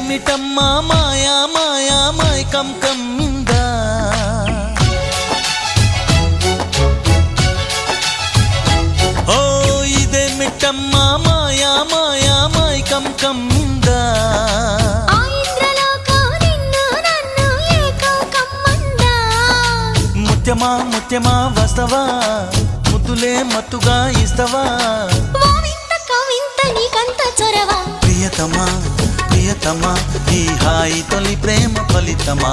ఇదేమిటమ్మా మాయా మాయా మైకం కమ్మిందా ఓ ఇదేమిటమ్మా మాయా మాయా మైకం కమ్మిందా ముత్యమా ముత్యమా వస్తవా ముద్దులే మత్తుగా ఇస్తవా ప్రియతమా ప్రియతమా ఈ హాయి తొలి ప్రేమ ఫలితమా